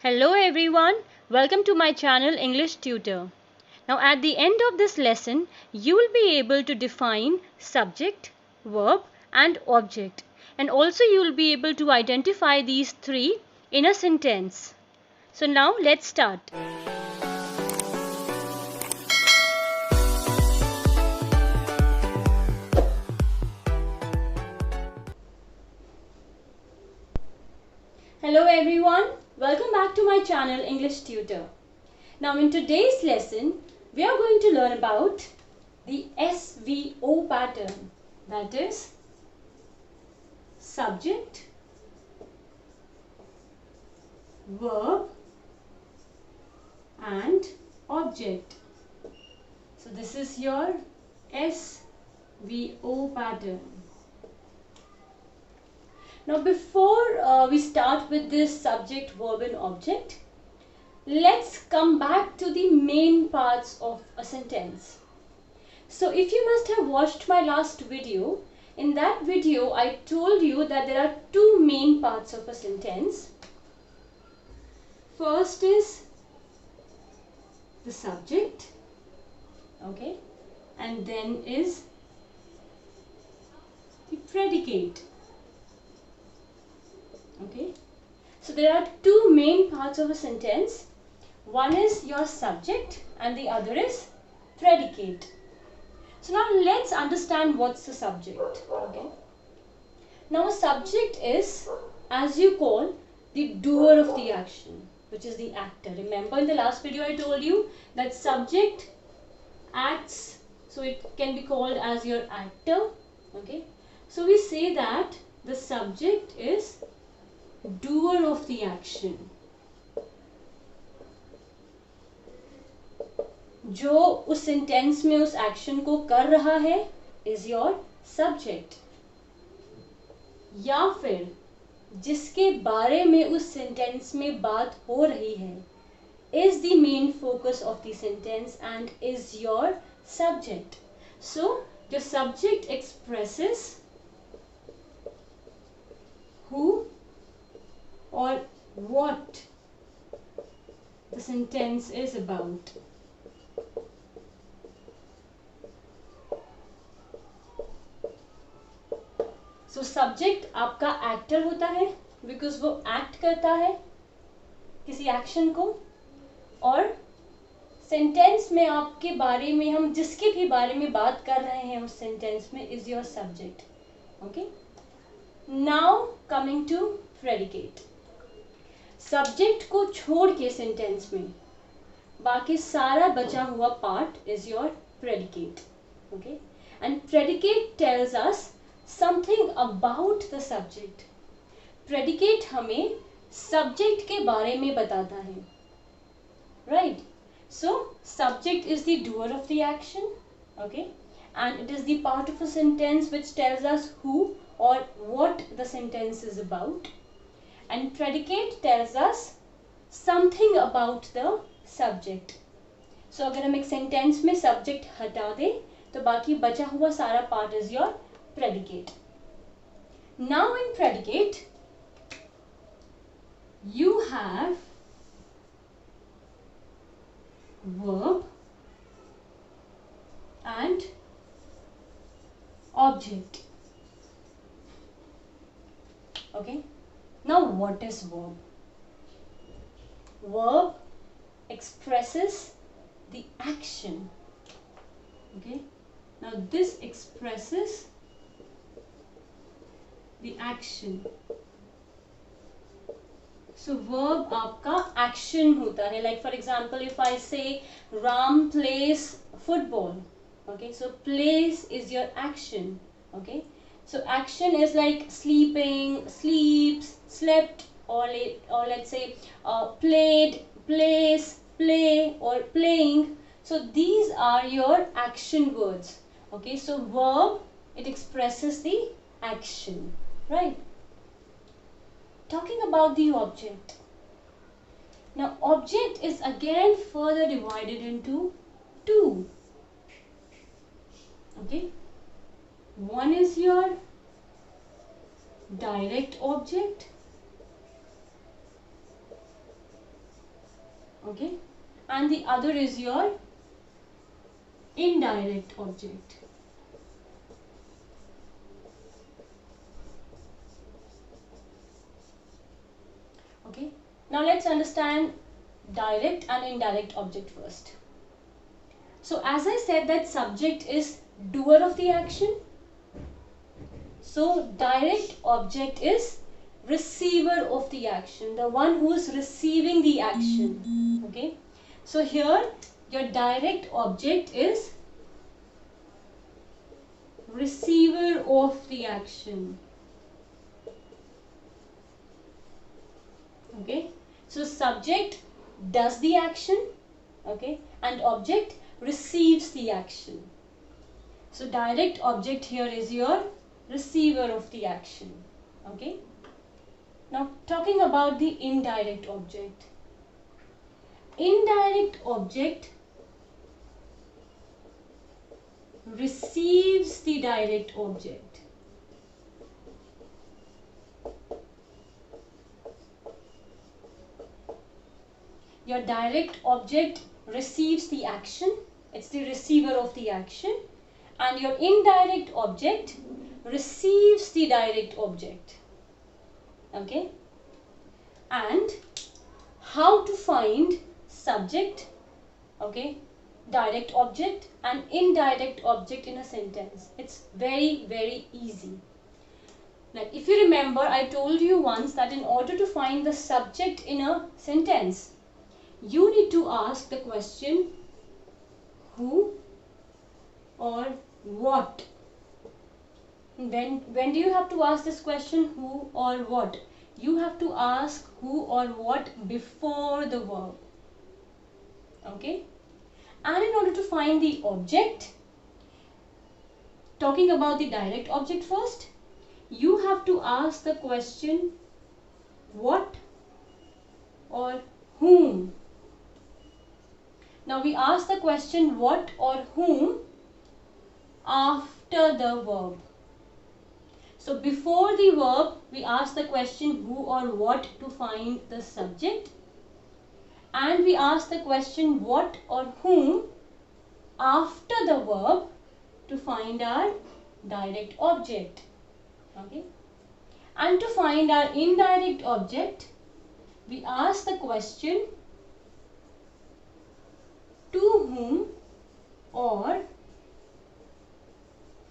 Hello everyone, welcome to my channel English Tutor. Now at the end of this lesson, you will be able to define subject, verb and object, and also you will be able to identify these three in a sentence. So now let's start. Hello everyone, welcome back to my channel English Tutor. Now in today's lesson, we are going to learn about the SVO pattern, that is subject, verb and object. So this is your SVO pattern. Now before we start with this subject, verb and object, let's come back to the main parts of a sentence. So if you must have watched my last video, in that video I told you that there are two main parts of a sentence. First is the subject, okay, and then is the predicate. Okay, so there are two main parts of a sentence. One is your subject and the other is predicate. So now let's understand what's the subject. Okay, now a subject is, as you call, the doer of the action, which is the actor. Remember in the last video I told you that subject acts, so it can be called as your actor. Okay, so we say that the subject is doer of the action. जो उस sentence में उस action को कर रहा है is your subject. या फिर जिसके बारे में उस सेंटेंस में बात हो रही है is the main focus of the sentence and is your subject. So the subject expresses who or what the sentence is about. So subject आपका actor होता है because वो act करता है किसी action को, और sentence में आपके बारे में, हम जिसके भी बारे में बात कर रहे हैं उस sentence में is your subject. Okay, now coming to predicate. Subject को छोड़ के सेंटेंस में बाकी सारा बचा हुआ part is your predicate. Okay, and predicate tells us something about the subject. Predicate हमें सब्जेक्ट के बारे में बताता है, right? So subject is the doer of the action, okay, and it is the part of a sentence which tells us who or what the sentence is about. And predicate tells us something about the subject. So अगर हम एक sentence में subject हटा दें तो बाकी बचा हुआ सारा part is your predicate. Now in predicate you have verb and object. Okay. Now what is verb? Verb expresses the action. Okay, now this expresses the action. So verb आपका action होता है. Like for example, if I say Ram plays football, okay, so plays is your action. Okay, so action is like sleeping, sleeps, slept, or let's say played, plays, play, or playing. So these are your action words. Okay, so verb, it expresses the action, right? Talking about the object. Now object is again further divided into two. Okay, one is your direct object Okay, and the other is your indirect object. Okay, now let's understand direct and indirect object first. So as I said that subject is doer of the action, so direct object is receiver of the action, the one who is receiving the action. Okay, so here your direct object is receiver of the action. Okay, so subject does the action, okay, and object receives the action. So direct object here is your receiver of the action. Okay, now talking about the indirect object. Indirect object receives the direct object. Your direct object receives the action, it's the receiver of the action, and your indirect object receives the direct object. Okay, and how to find subject, okay, direct object and indirect object in a sentence? It's very easy. Like if you remember, I told you once that in order to find the subject in a sentence, you need to ask the question who or what. When do you have to ask this question who or what? You have to ask who or what before the verb. Okay, and in order to find the object, talking about the direct object first, you have to ask the question what or whom. Now we ask the question what or whom after the verb. So before the verb, we ask the question who or what to find the subject, and we ask the question what or whom after the verb to find our direct object. Okay, and to find our indirect object, we ask the question to whom or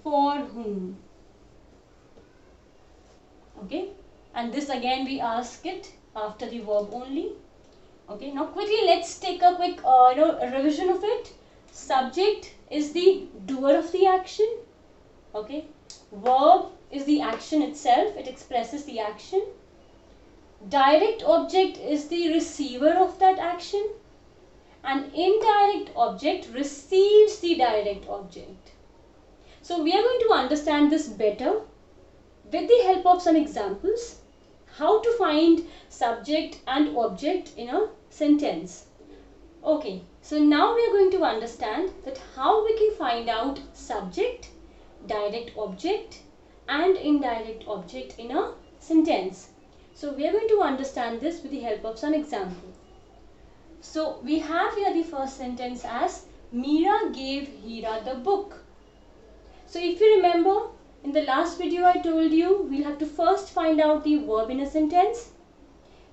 for whom. Okay, and this again we ask it after the verb only. Okay, now quickly let's take a quick revision of it. Subject is the doer of the action. Okay, verb is the action itself, it expresses the action. Direct object is the receiver of that action, and indirect object receives the direct object. So we are going to understand this better with the help of some examples, how to find subject and object in a sentence. Okay, so now we are going to understand that how we can find out subject, direct object and indirect object in a sentence. So we are going to understand this with the help of some example. So we have here the first sentence as Meera gave Hira the book. So if you remember, in the last video I told you we'll have to first find out the verb in a sentence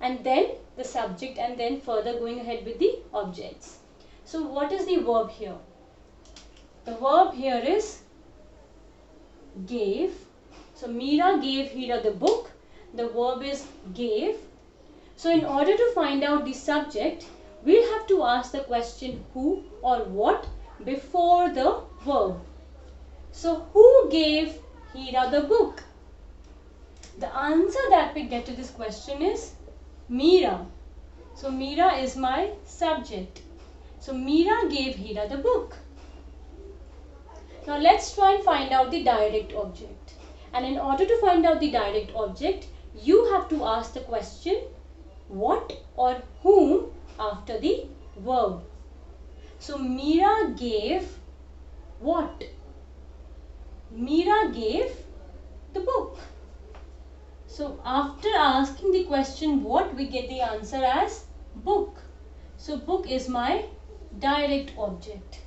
and then the subject and then further going ahead with the objects. So what is the verb here? The verb here is gave. So Meera gave Hira the book. The verb is gave. So in order to find out the subject, we'll have to ask the question who or what before the verb. So who gave Hira the book? The answer that we get to this question is Meera. So Meera is my subject. So Meera gave Hira the book. Now let's try and find out the direct object. And in order to find out the direct object, you have to ask the question what or whom after the verb. So Meera gave what? Meera gave the book. So after asking the question what, we get the answer as book. So book is my direct object.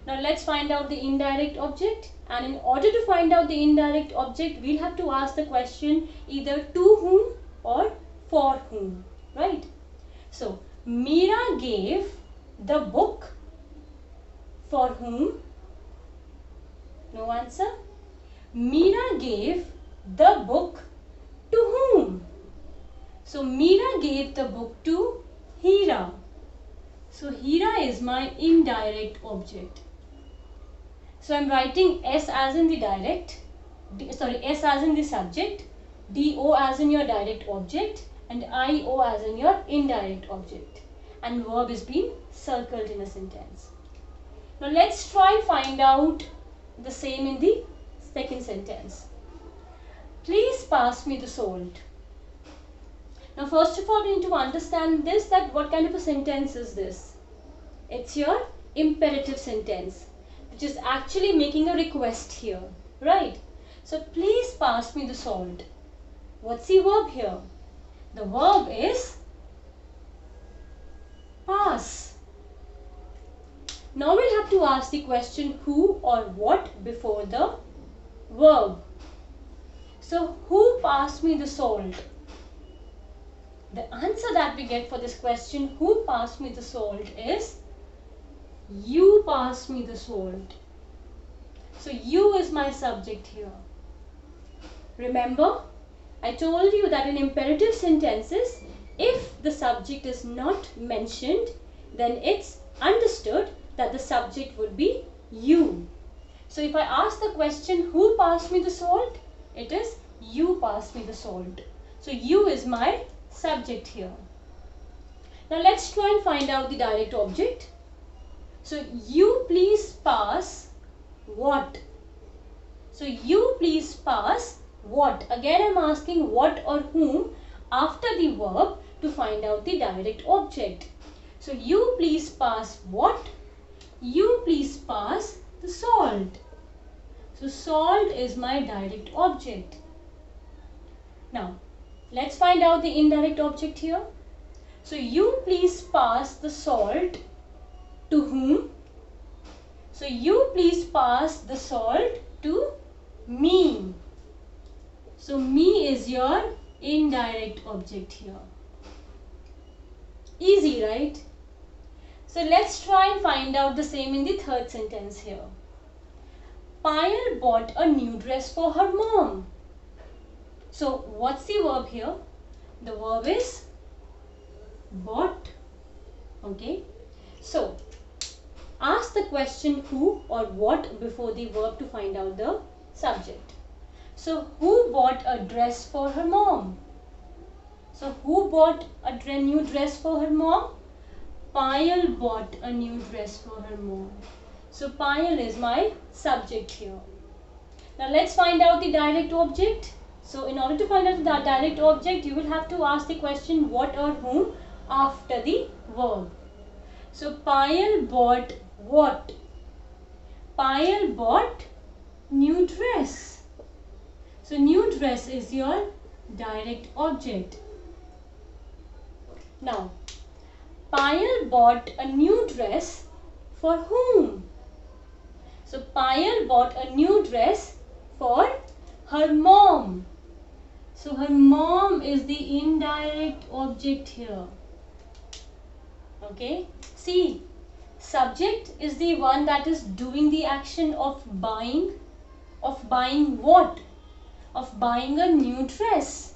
Now let's find out the indirect object, and in order to find out the indirect object, we'll have to ask the question either to whom or for whom, right? So Meera gave the book for whom? No answer. Meera gave the book to whom? So Meera gave the book to Hira. So Hira is my indirect object. So I'm writing S as in the direct, S as in the subject, DO as in your direct object, and IO as in your indirect object. And verb is being circled in a sentence. Now let's try find out the same in the second sentence. Please pass me the salt. Now first of all, we need to understand this, that what kind of a sentence is this? It's your imperative sentence, which is actually making a request here, right? So please pass me the salt. What's the verb here? The verb is pass. Now we'll have to ask the question who or what before the verb. So who passed me the salt? The answer that we get for this question, who passed me the salt, is you passed me the salt. So you is my subject here. Remember, I told you that in imperative sentences, if the subject is not mentioned, then it's understood that the subject would be you. So if I ask the question, who passed me the salt? It is you passed me the salt. So you is my subject here. Now let's try and find out the direct object. So you please pass what? So you please pass what? Again I'm asking what or whom after the verb to find out the direct object. So you please pass what? You please pass the salt. So salt is my direct object. Now let's find out the indirect object here. So you please pass the salt to whom? So you please pass the salt to me. So me is your indirect object here. Easy, right? So let's try and find out the same in the third sentence here. Payal bought a new dress for her mom. So what's the verb here? The verb is bought. Okay. So ask the question who or what before the verb to find out the subject. So who bought a dress for her mom? So who bought a new dress for her mom? Payal bought a new dress for her mom. So Payal is my subject here. Now let's find out the direct object. So in order to find out the direct object, you will have to ask the question what or whom after the verb. So Payal bought what? Payal bought new dress. So new dress is your direct object. Now Payal bought a new dress for whom? So Payal bought a new dress for her mom. So her mom is the indirect object here. Okay. See, subject is the one that is doing the action of buying. Of buying what? Of buying a new dress.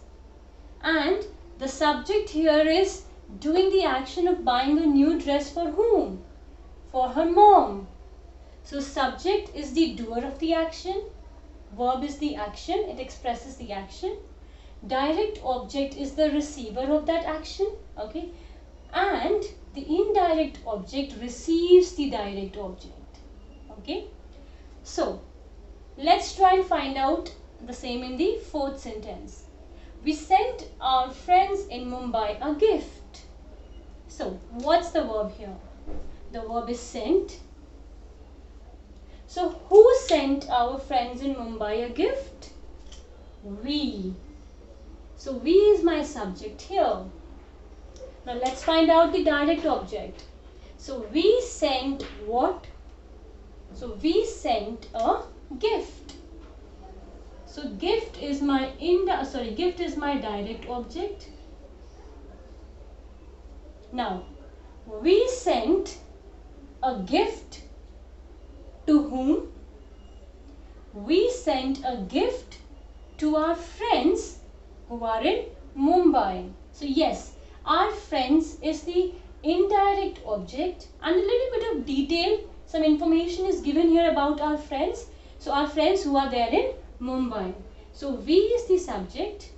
And the subject here is doing the action of buying a new dress for whom? For her mom. So subject is the doer of the action. Verb is the action. It expresses the action. Direct object is the receiver of that action. Okay. And the indirect object receives the direct object. Okay. So let's try and find out the same in the fourth sentence. We sent our friends in Mumbai a gift. So what's the verb here? The verb is sent. So who sent our friends in Mumbai a gift? We. So we is my subject here. Now let's find out the direct object. So we sent what? So we sent a gift. So gift is my gift is my direct object. Now we sent a gift to whom? We sent a gift to our friends who are in Mumbai. So yes, our friends is the indirect object, and a little bit of detail, some information is given here about our friends. So our friends who are there in Mumbai. So we is the subject,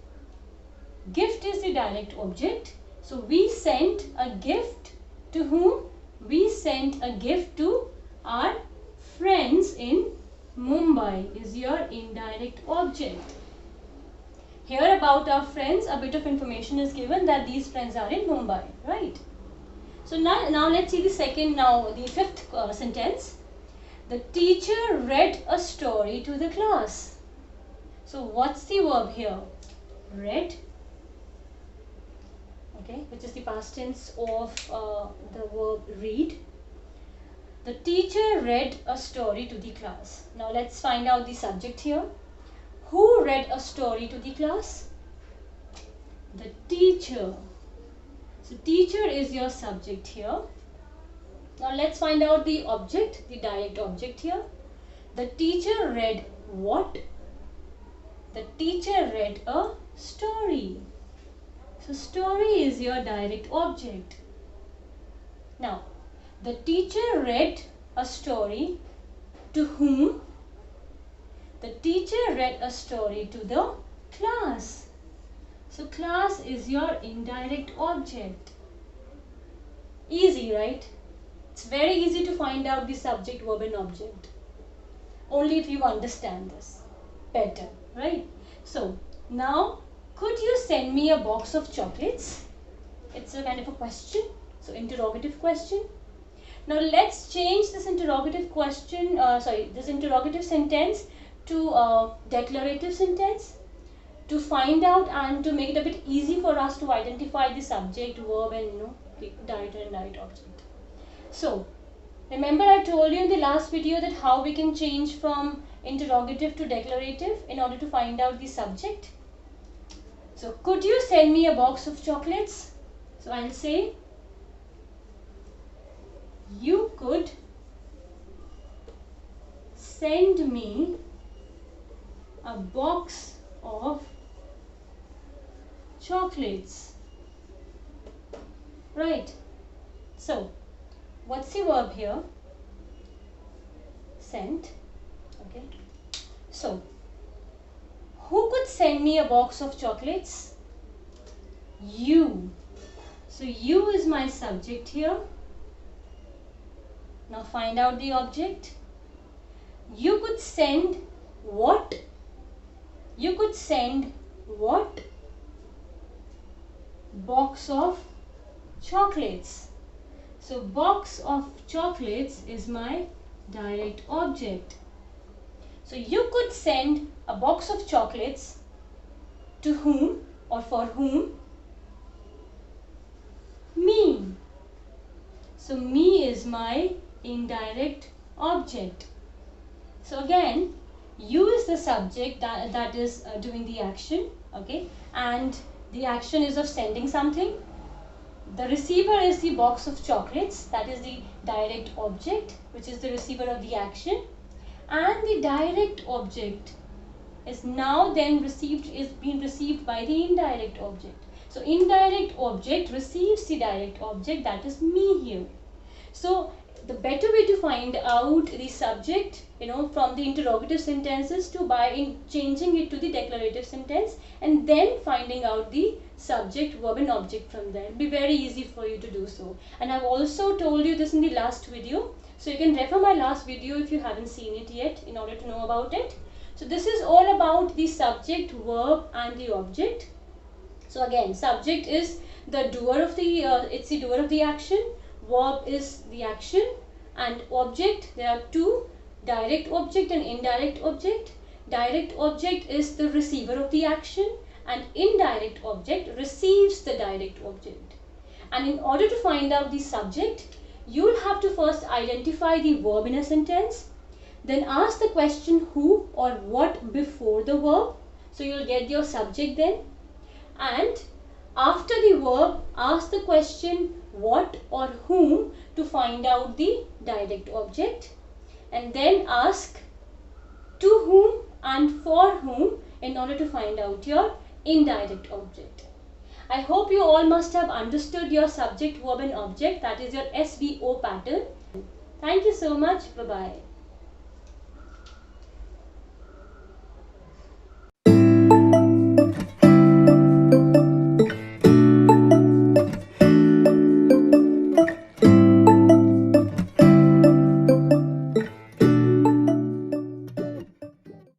gift is the direct object. So we sent a gift to whom? We sent a gift to our friends in Mumbai is your indirect object. Here about our friends, a bit of information is given that these friends are in Mumbai, right? So now let's see the fifth sentence. The teacher read a story to the class. So what's the verb here? Read, okay, which is the past tense of the verb read. The teacher read a story to the class. Now let's find out the subject here. Who read a story to the class? The teacher. So teacher is your subject here. Now let's find out the object, the direct object here. The teacher read what? The teacher read a story. So story is your direct object. Now the teacher read a story to whom? The teacher read a story to the class. So class is your indirect object. Easy, right? It's very easy to find out the subject, verb and object. Only if you understand this better, right? So now, could you send me a box of chocolates? It's a kind of a question. So interrogative question. Now let's change this interrogative question, this interrogative sentence to a declarative sentence to find out and to make it a bit easy for us to identify the subject, verb and the direct and indirect object. So remember I told you in the last video that how we can change from interrogative to declarative in order to find out the subject. So could you send me a box of chocolates? So I'll say you could send me a box of chocolates. Right. So what's the verb here? Sent. Okay. So who could send me a box of chocolates? You. So you is my subject here. Now find out the object. You could send what? You could send what? Box of chocolates. So box of chocolates is my direct object. So you could send a box of chocolates to whom or for whom? Me. So me is my indirect object. So again, you is the subject that is doing the action, okay, and the action is of sending something. The receiver is the box of chocolates, that is the direct object, which is the receiver of the action, and the direct object is now then being received by the indirect object. So indirect object receives the direct object, that is me here. So the better way to find out the subject, from the interrogative sentences to by changing it to the declarative sentence and then finding out the subject, verb and object from there. It'll be very easy for you to do so. And I've also told you this in the last video. So you can refer my last video if you haven't seen it yet in order to know about it. So this is all about the subject, verb and the object. So again, subject is the doer of the, it's the doer of the action. Verb is the action, and object, there are two, direct object and indirect object. Direct object is the receiver of the action and indirect object receives the direct object. And in order to find out the subject, you'll have to first identify the verb in a sentence, then ask the question who or what before the verb. So you'll get your subject then. And after the verb, ask the question what or whom to find out the direct object. And then ask to whom and for whom in order to find out your indirect object. I hope you all must have understood your subject, verb and object, that is your SVO pattern. Thank you so much. Bye-bye.